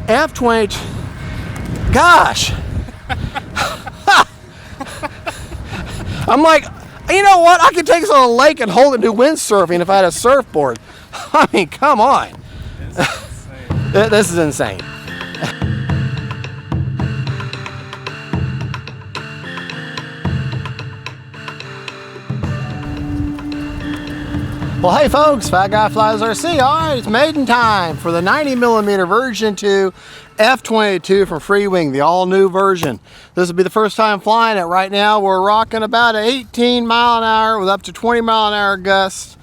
F-22, gosh. I'm like, you know what? I could take this on a lake and hold it and do windsurfing if I had a surfboard. I mean, come on. This is insane. Well, hey folks, Fat Guy Flies RC. All right, it's maiden time for the 90mm version 2 F-22 from Freewing, the all-new version. This will be the first time flying it. Right now, we're rocking about an 18 mile an hour with up to 20 mile an hour gusts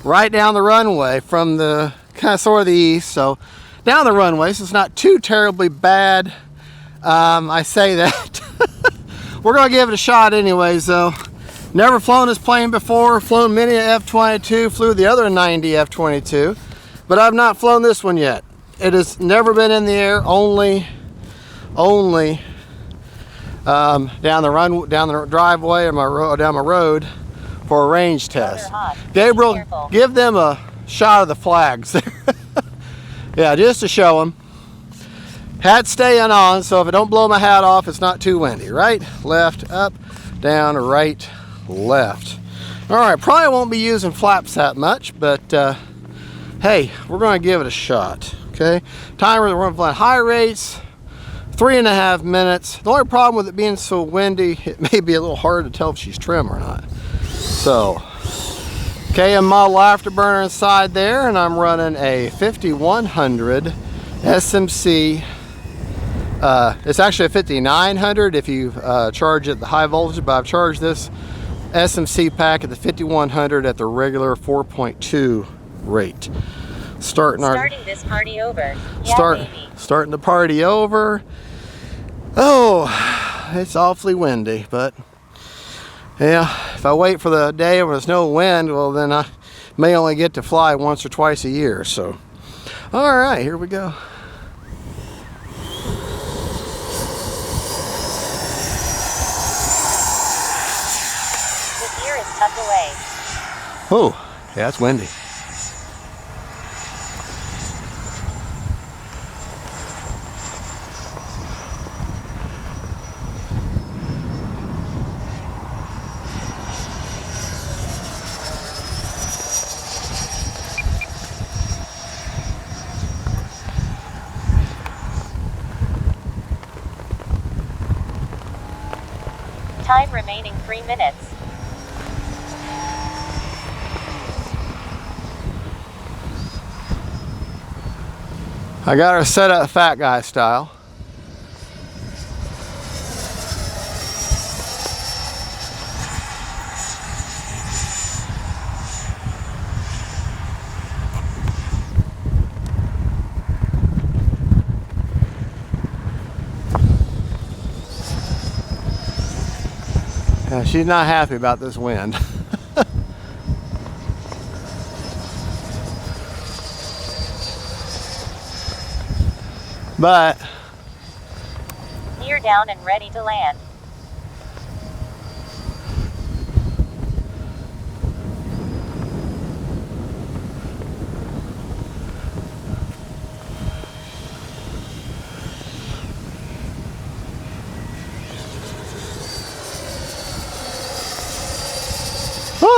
right down the runway from the kind of sort of the east. So down the runway, so it's not too terribly bad. I say that. We're gonna give it a shot anyways, though. Never flown this plane before, flown many F-22, flew the other 90 F-22, but I've not flown this one yet. It has never been in the air, only down the driveway or down my road for a range test. Gabriel, give them a shot of the flags. Yeah, just to show them. Hat staying on, so if it don't blow my hat off, it's not too windy. Right, left, up, down, right, left. All right, probably won't be using flaps that much, but hey, we're going to give it a shot. Okay, timer, we're flying high rates, 3.5 minutes. The only problem with it being so windy, it may be a little hard to tell if she's trim or not. So, KM model afterburner inside there, and I'm running a 5100 SMC. It's actually a 5900 if you charge it the high voltage, but I've charged this SMC pack at the 5100 at the regular 4.2 rate. Starting this party over. Starting the party over. Oh, it's awfully windy, but yeah, if I wait for the day where there's no wind, well then I may only get to fly once or twice a year. So, all right, here we go. Away. Oh, yeah, it's windy. Time remaining 3 minutes. I got her set up fat guy style. Yeah, she's not happy about this wind. But gear down and ready to land.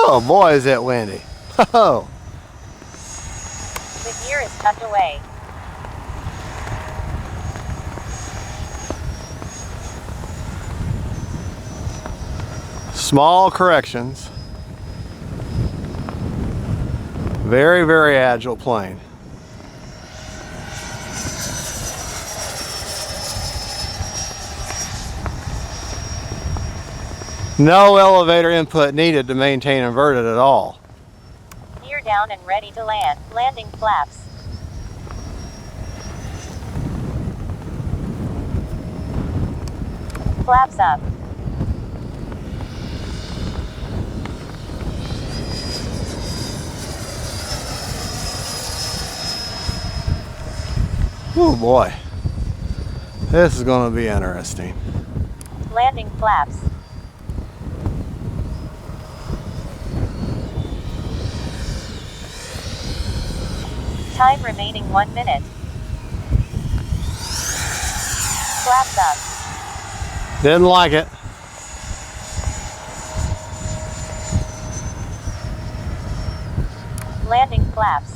oh boy, is it windy. Oh. The gear is tucked away. Small corrections. Very, very agile plane. No elevator input needed to maintain inverted at all. Gear down and ready to land. Landing flaps. Flaps up. Oh boy, this is going to be interesting. Landing flaps. Time remaining 1 minute. Flaps up. Didn't like it. Landing flaps.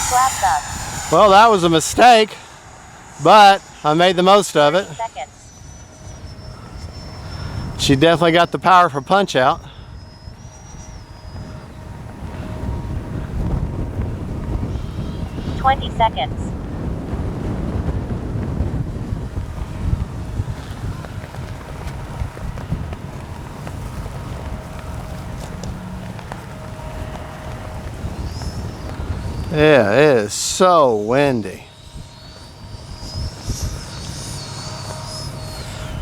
Flaps up. Well, that was a mistake, but I made the most of it. 30 seconds. She definitely got the power for punch out. $20 seconds. Yeah, it is so windy.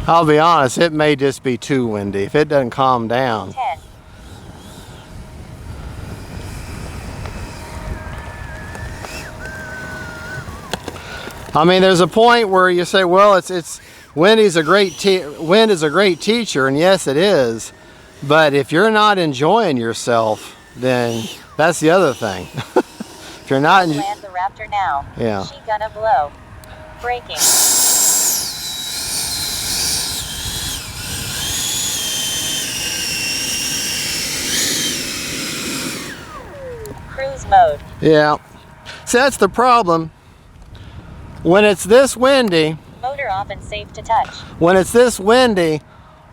I'll be honest, it may just be too windy if it doesn't calm down. 10. I mean, there's a point where you say, well, wind is a great teacher, and yes, it is. But if you're not enjoying yourself, then that's the other thing. If you're not Land the Raptor now. Yeah. She gonna blow. Braking. Cruise mode. Yeah. See, that's the problem. When it's this windy, Motor off and safe to touch. when it's this windy,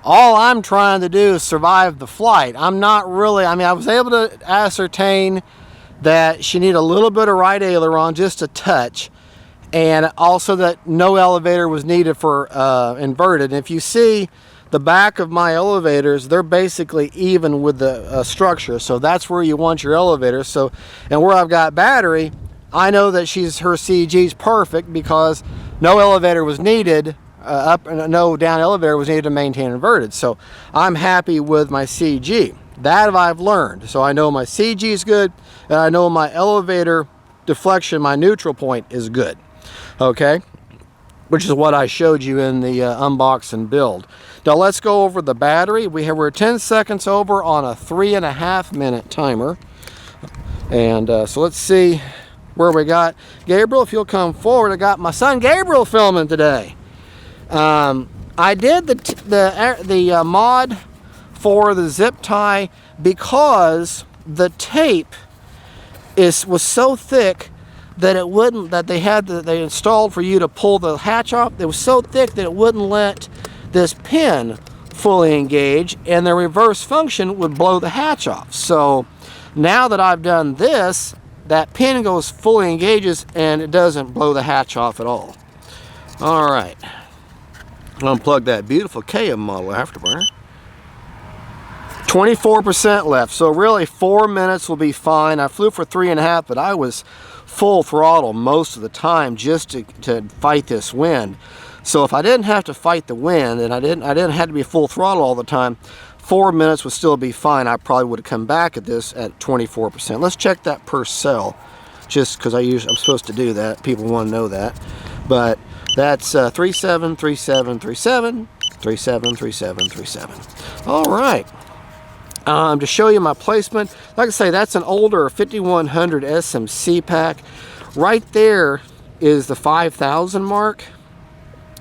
all I'm trying to do is survive the flight. I'm not really, I mean, I was able to ascertain that she needed a little bit of right aileron, just a touch, and also that no elevator was needed for inverted. And if you see the back of my elevators, they're basically even with the structure, so that's where you want your elevator. So, and where I've got battery, I know that her CG's perfect because no elevator was needed, no down elevator was needed to maintain inverted. So I'm happy with my CG. That I've learned. So I know my CG is good, and I know my elevator deflection, my neutral point is good. Okay? Which is what I showed you in the unbox and build. Now let's go over the battery. We're 10 seconds over on a 3.5 minute timer. And so let's see where we got. Gabriel, if you'll come forward, I got my son Gabriel filming today. I did the mod for the zip tie because the tape was so thick that it wouldn't, that they installed for you to pull the hatch off. It was so thick that it wouldn't let this pin fully engage, and the reverse function would blow the hatch off. So now that I've done this, that pin goes fully engages and it doesn't blow the hatch off at all. All right, unplug that beautiful KM model afterburner. 24% left, so really 4 minutes will be fine. I flew for 3.5, but I was full throttle most of the time just to fight this wind. So if I didn't have to fight the wind and I didn't have to be full throttle all the time, 4 minutes would still be fine. I probably would have come back at this at 24%. Let's check that per cell, just because I'm supposed to do that. People want to know that. But that's 37, 37, 37, 37, 37, 37. All right. To show you my placement, like I say, that's an older 5100 SMC pack. Right there is the 5000 mark,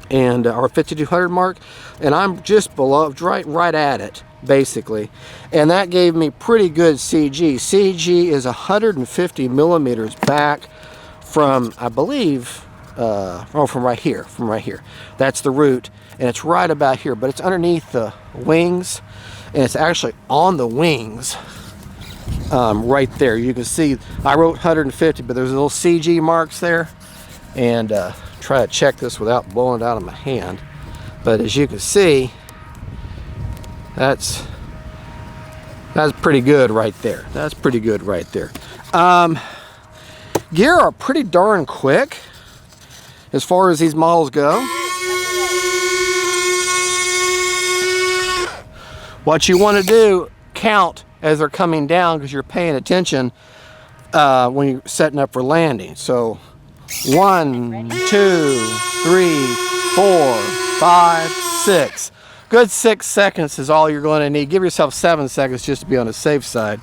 and or 5200 mark, and I'm just below, right at it, basically. And that gave me pretty good CG. CG is 150 millimeters back from, I believe, from right here. That's the root, and it's right about here, but it's underneath the wings. And it's actually on the wings, right there. You can see I wrote 150, but there's little CG marks there. And try to check this without blowing it out of my hand. But as you can see, that's pretty good right there. That's pretty good right there. Gear are pretty darn quick as far as these models go. What you want to do, count as they're coming down because you're paying attention when you're setting up for landing. So 1, 2, 3, 4, 5, 5, 6. Good 6 seconds is all you're going to need. Give yourself 7 seconds just to be on the safe side.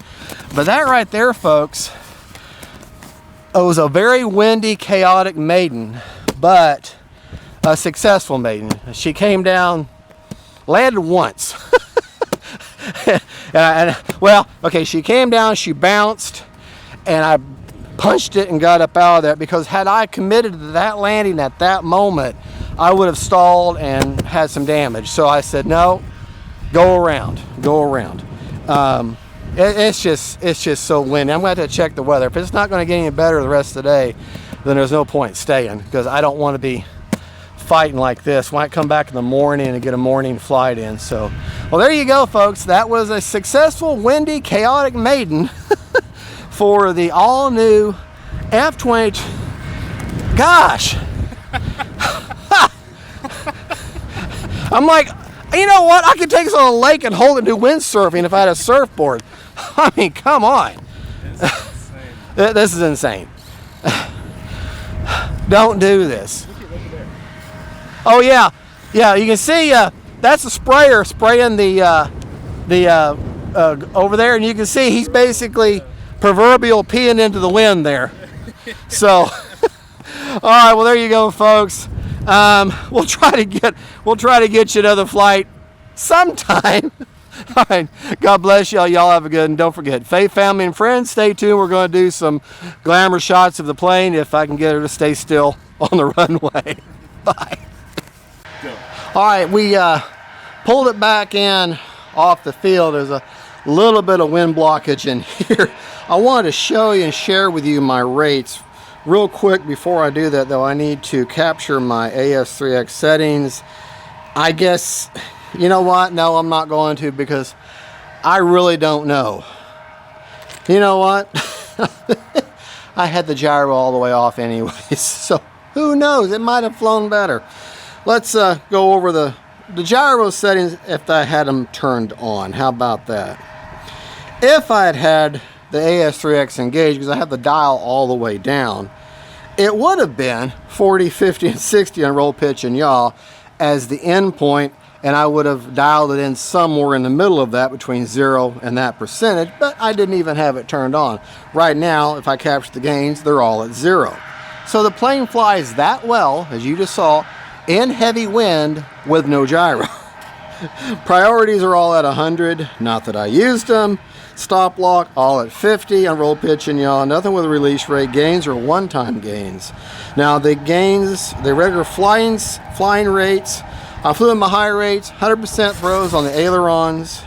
But that right there, folks, it was a very windy, chaotic Maiden, but a successful Maiden. She came down, landed once. Well, okay, she came down, she bounced, and I punched it and got up out of there, because had I committed to that landing at that moment, I would have stalled and had some damage. So I said, no, go around. It's just so windy. I'm going to have to check the weather. If it's not going to get any better the rest of the day, then there's no point staying, because I don't want to be fighting like this. Might come back in the morning and get a morning flight in. So, well, there you go, folks. That was a successful, windy, chaotic Maiden for the all-new F-22. Gosh. I'm like, you know what? I could take this on a lake and hold it and do windsurfing if I had a surfboard. I mean, come on. This is insane. Don't do this. Oh yeah, you can see that's a sprayer spraying the over there, and you can see he's basically proverbial peeing into the wind there. So, all right, well there you go, folks. We'll try to get you another flight sometime. All right, God bless y'all. Y'all have a good, and don't forget, faith, family, and friends, stay tuned. We're going to do some glamour shots of the plane if I can get her to stay still on the runway. Bye. All right, we pulled it back in off the field. There's a little bit of wind blockage in here. I wanted to show you and share with you my rates. Real quick, before I do that though, I need to capture my AS3X settings. I guess, you know what? No, I'm not going to, because I really don't know. You know what? I had the gyro all the way off anyways, so who knows? It might have flown better. Let's go over the gyro settings if I had them turned on. How about that? If I had the AS3X engaged, because I have the dial all the way down, it would have been 40, 50, and 60 on roll, pitch, and yaw as the end point, and I would have dialed it in somewhere in the middle of that between 0 and that percentage, but I didn't even have it turned on. Right now, if I capture the gains, they're all at 0. So the plane flies that well, as you just saw, in heavy wind with no gyro. Priorities are all at 100, not that I used them. Stop lock all at 50 on roll, pitch, and yaw. Nothing with release rate. Gains are one-time gains. Now the gains, the regular flying rates, I flew in my high rates, 100% throws on the ailerons,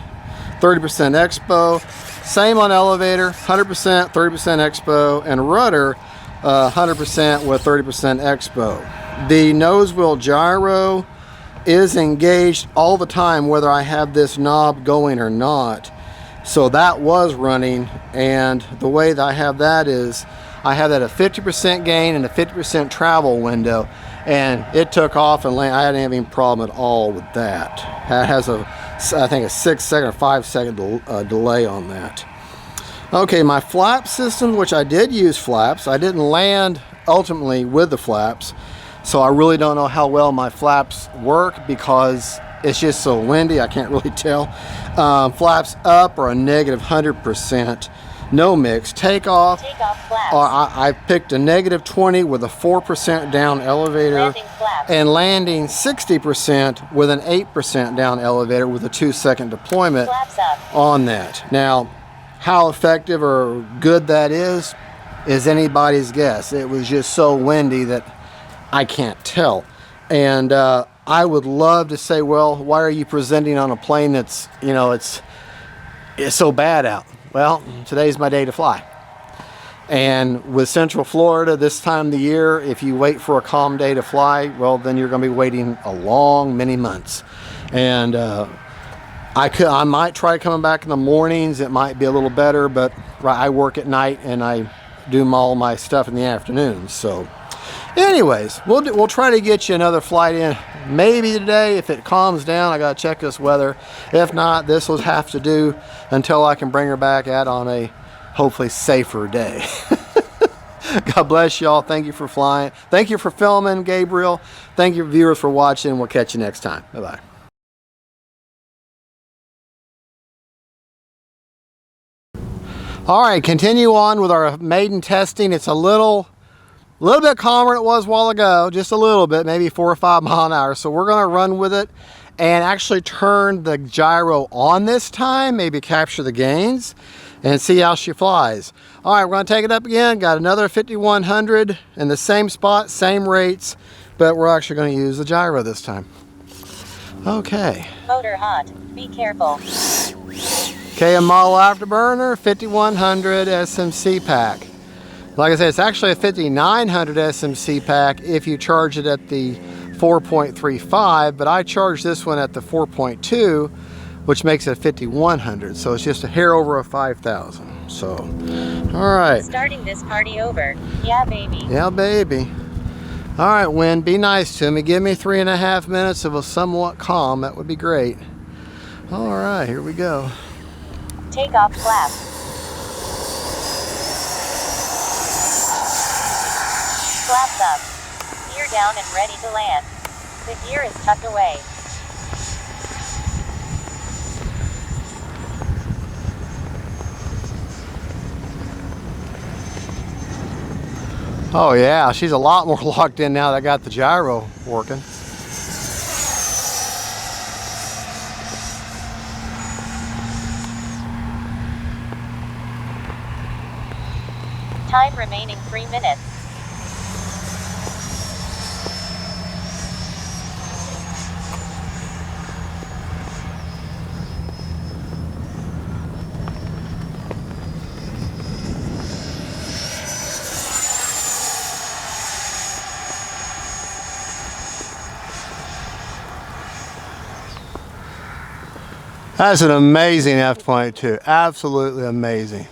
30% expo. Same on elevator, 100%, 30% expo, and rudder, 100% with 30% expo. The nose wheel gyro is engaged all the time, whether I have this knob going or not. So that was running, and the way that I have that is I have that at 50% gain and a 50% travel window, and it took off and landed. I didn't have any problem at all with that. It has I think a 6 second or 5 second delay on that. Okay, my flap system, which I did use flaps. I didn't land ultimately with the flaps, so I really don't know how well my flaps work because it's just so windy, I can't really tell. Flaps up are a negative 100%. No mix. Takeoff flaps. I picked a negative 20 with a 4% down elevator. And landing 60% with an 8% down elevator with a 2-second deployment on that. Now, how effective or good that is anybody's guess. It was just so windy that I can't tell. And I would love to say, well, why are you presenting on a plane that's, you know, it's so bad out? Well, today's my day to fly. And with Central Florida this time of the year, if you wait for a calm day to fly, well, then you're going to be waiting a long, many months. And I might try coming back in the mornings. It might be a little better, but I work at night and I do all my stuff in the afternoon. So anyways, we'll try to get you another flight in maybe today. If it calms down, I gotta check this weather. If not, this will have to do until I can bring her back out on a hopefully safer day. God bless y'all. Thank you for flying. Thank you for filming, Gabriel. Thank you, viewers, for watching. We'll catch you next time. Bye-bye. All right, continue on with our maiden testing. It's a little bit calmer than it was a while ago, just a little bit, maybe 4 or 5 miles an hour. So we're gonna run with it and actually turn the gyro on this time, maybe capture the gains and see how she flies. All right, we're gonna take it up again. Got another 5100 in the same spot, same rates, but we're actually gonna use the gyro this time. Okay. Motor hot. Be careful. Okay, a model afterburner, 5100 SMC pack. Like I said, it's actually a 5900 SMC pack if you charge it at the 4.35, but I charge this one at the 4.2, which makes it 5100. So it's just a hair over a 5,000. So, all right. Starting this party over. Yeah, baby. Yeah, baby. All right, Wind, be nice to me. Give me 3.5 minutes of a somewhat calm. That would be great. All right, here we go. Take off flaps. Flaps up. Gear down and ready to land. The gear is tucked away. Oh yeah, she's a lot more locked in now that I got the gyro working. Time remaining 3 minutes. That's an amazing F-22, absolutely amazing.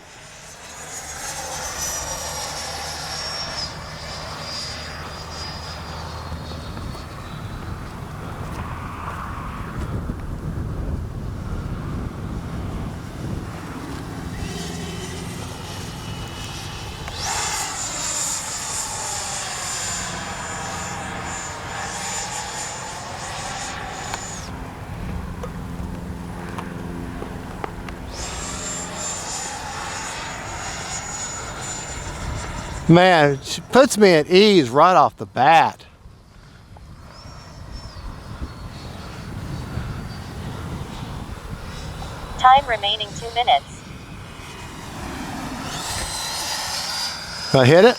Man, she puts me at ease right off the bat. Time remaining 2 minutes. Can I hit it?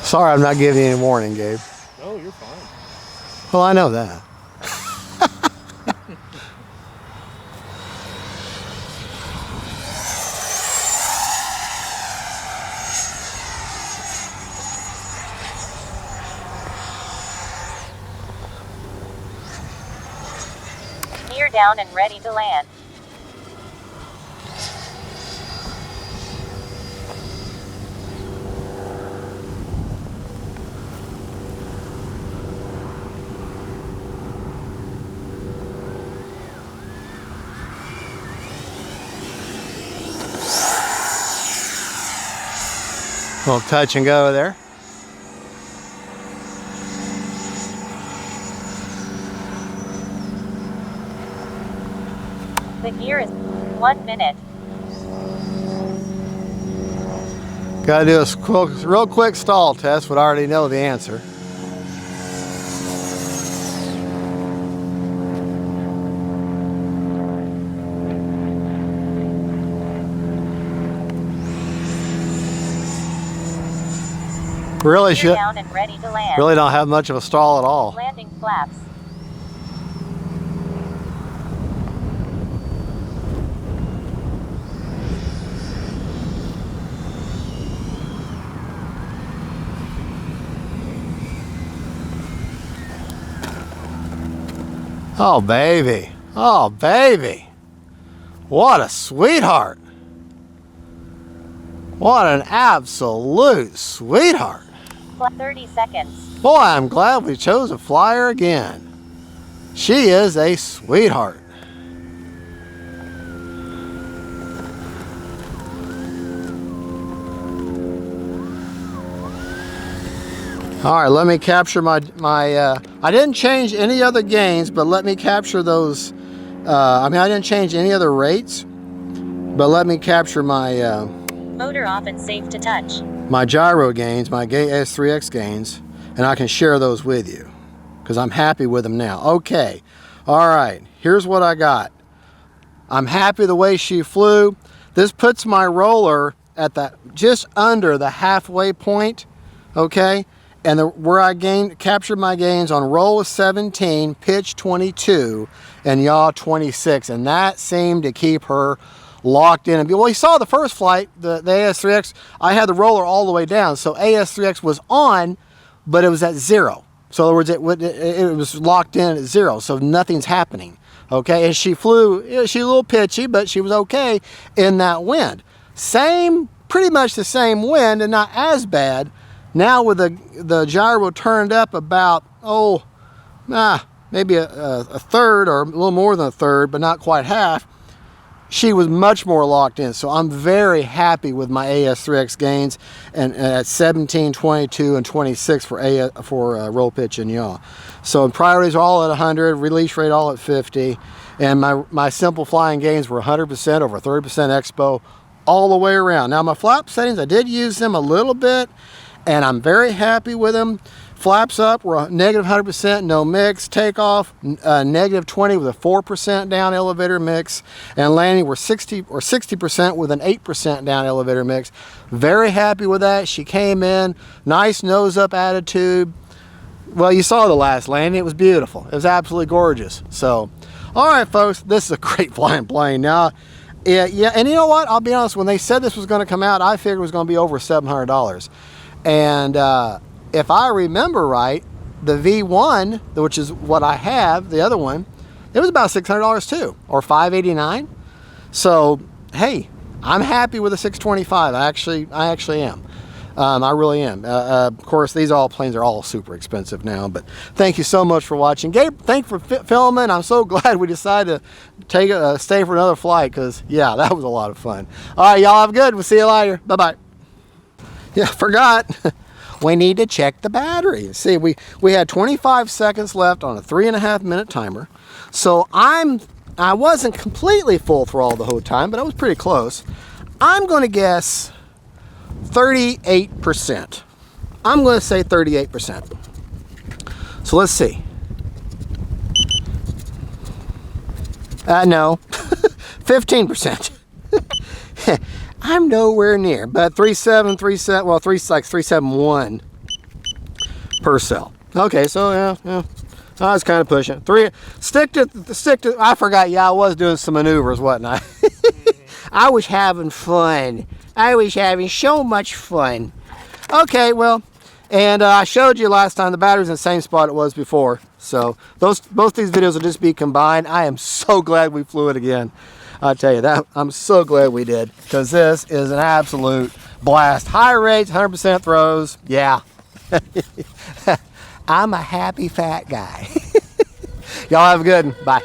Sorry, I'm not giving you any warning, Gabe. No, you're fine. Well, I know that. Gear down and ready to land. Little touch and go there. The gear is 1 minute. Gotta do a real quick stall test, but I already know the answer. Really Gear down and ready to land. really don't have much of a stall at all. Landing flaps. Oh baby, oh baby, what a sweetheart. What an absolute sweetheart. 30 seconds. Boy, I'm glad we chose a flyer again. She is a sweetheart. All right, let me capture my I didn't change any other gains, but let me capture those. I didn't change any other rates, but let me capture my Motor off and safe to touch. my gyro gains, my AS3X gains, and I can share those with you because I'm happy with them now. Okay, all right, here's what I got. I'm happy the way she flew. This puts my roller at just under the halfway point, okay? And where I captured my gains on roll was 17, pitch 22, and yaw 26, and that seemed to keep her locked in. Well, you saw the first flight, the AS3X, I had the roller all the way down, so AS3X was on, but it was at 0. So in other words, it was locked in at 0, so nothing's happening, okay? And she flew, she was a little pitchy, but she was okay in that wind. Pretty much the same wind, and not as bad. Now with the gyro turned up about, maybe a third or a little more than a third, but not quite half, she was much more locked in. So I'm very happy with my AS3X gains and at 17, 22, and 26 for roll, pitch, and yaw. So priorities are all at 100, release rate all at 50, and my simple flying gains were 100% over 30% expo all the way around. Now my flap settings, I did use them a little bit, and I'm very happy with them. Flaps up were negative 100%, no mix. Takeoff, negative 20 with a 4% down elevator mix. And landing were 60% with an 8% down elevator mix. Very happy with that. She came in, nice nose up attitude. Well, you saw the last landing, it was beautiful. It was absolutely gorgeous. So, all right, folks, this is a great flying plane. Now, yeah, and you know what? I'll be honest, when they said this was gonna come out, I figured it was gonna be over $700. And if I remember right, the V1, which is what I have, the other one, it was about $600 too, or $589. So, hey, I'm happy with the 625. I actually am. I really am. Of course, these planes are all super expensive now, but thank you so much for watching. Gabe, thanks for filming. I'm so glad we decided to stay for another flight because, yeah, that was a lot of fun. All right, y'all have a good. We'll see you later. Bye-bye. Yeah, forgot. We need to check the battery. See, we had 25 seconds left on a 3.5 minute timer. So I wasn't completely full throttle the whole time, but I was pretty close. I'm going to guess 38%. I'm going to say 38%. So let's see. No, 15%. I'm nowhere near, but 3.737, well, 3.71 per cell. Okay, so yeah, I was kind of pushing. Stick to. I forgot. Yeah, I was doing some maneuvers, wasn't I? I was having fun. I was having so much fun. Okay, well, and I showed you last time the battery's in the same spot it was before. So both these videos will just be combined. I am so glad we flew it again. I'll tell you that, I'm so glad we did, because this is an absolute blast. High rates, 100% throws, yeah. I'm a happy fat guy. Y'all have a good one, bye.